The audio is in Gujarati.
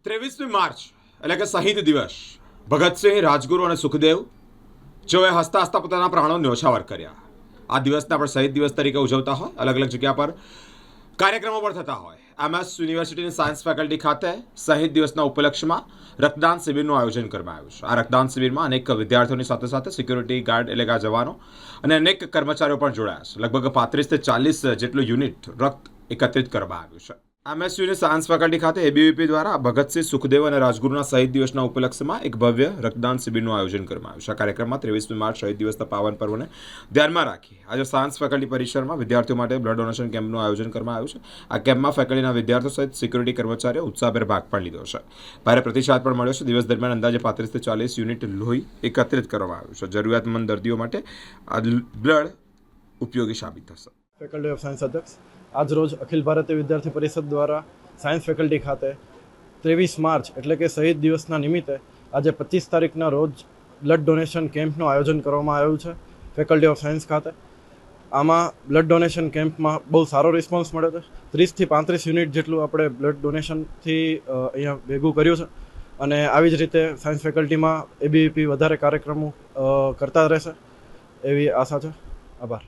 23મી માર્ચ એટલે કે શહીદ દિવસ ભગતસિંહ, રાજગુરુ અને સુખદેવ જેઓએ હસતા હસતા પોતાના પ્રાણો ન્યોછાવર કર્યા. આ દિવસને આપણે શહીદ દિવસ તરીકે ઉજવતા હોય. અલગ અલગ જગ્યા પર કાર્યક્રમો પણ થતા હોય. MS યુનિવર્સિટીની સાયન્સ ફેકલ્ટી ખાતે શહીદ દિવસના ઉપલક્ષ્યમાં રક્તદાન શિબિરનું આયોજન કરવામાં આવ્યું છે. આ રક્તદાન શિબિરમાં અનેક વિદ્યાર્થીઓની સાથે સાથે સિક્યુરિટી ગાર્ડ એટલે કે જવાનો અને અનેક કર્મચારીઓ પણ જોડાયા છે. લગભગ 35 થી 40 જેટલું યુનિટ રક્ત એકત્રિત કરવામાં આવ્યું છે. MSUની સાયન્સ ફેકલ્ટી ખાતે ABVP દ્વારા ભગતસિંહ, સુખદેવ અને રાજગુરુના શહીદ દિવસના ઉપલક્ષ્યમાં એક ભવ્ય રક્તદાન શિબિરનું આયોજન કરવામાં આવ્યું છે. આ કાર્યક્રમમાં 23મી માર્ચ શહીદ દિવસના પાવન પર્વને ધ્યાનમાં રાખી આજે સાયન્સ ફેકલ્ટી પરિસરમાં વિદ્યાર્થીઓ માટે બ્લડ ડોનેશન કેમ્પનું આયોજન કરવામાં આવ્યું છે. આ કેમ્પમાં ફેકલ્ટીના વિદ્યાર્થીઓ સહિત સિક્યુરિટી કર્મચારીઓ ઉત્સાહભેર ભાગ પણ લીધો છે. ભારે પ્રતિસાદ પણ મળ્યો છે. દિવસ દરમિયાન અંદાજે 35 થી 40 યુનિટ લોહી એકત્રિત કરવામાં આવ્યું છે. જરૂરિયાતમંદ દર્દીઓ માટે આ બ્લડ ઉપયોગી સાબિત થશે. ફેકલ્ટી ઓફ સાયન્સ અધ્યક્ષ આજ રોજ અખિલ ભારતીય વિદ્યાર્થી પરિષદ દ્વારા સાયન્સ ફેકલ્ટી ખાતે 23 માર્ચ એટલે કે શહીદ દિવસના નિમિત્તે આજે 25 તારીખના રોજ બ્લડ ડોનેશન કેમ્પનું આયોજન કરવામાં આવ્યું છે ફેકલ્ટી ઓફ સાયન્સ ખાતે. આમાં બ્લડ ડોનેશન કેમ્પમાં બહુ સારો રિસ્પોન્સ મળ્યો છે. 30 થી 35 યુનિટ જેટલું આપણે બ્લડ ડોનેશનથી અહીંયા ભેગું કર્યું છે અને આવી જ રીતે સાયન્સ ફેકલ્ટીમાં ABVP વધારે કાર્યક્રમો કરતા રહેશે એવી આશા છે. આભાર.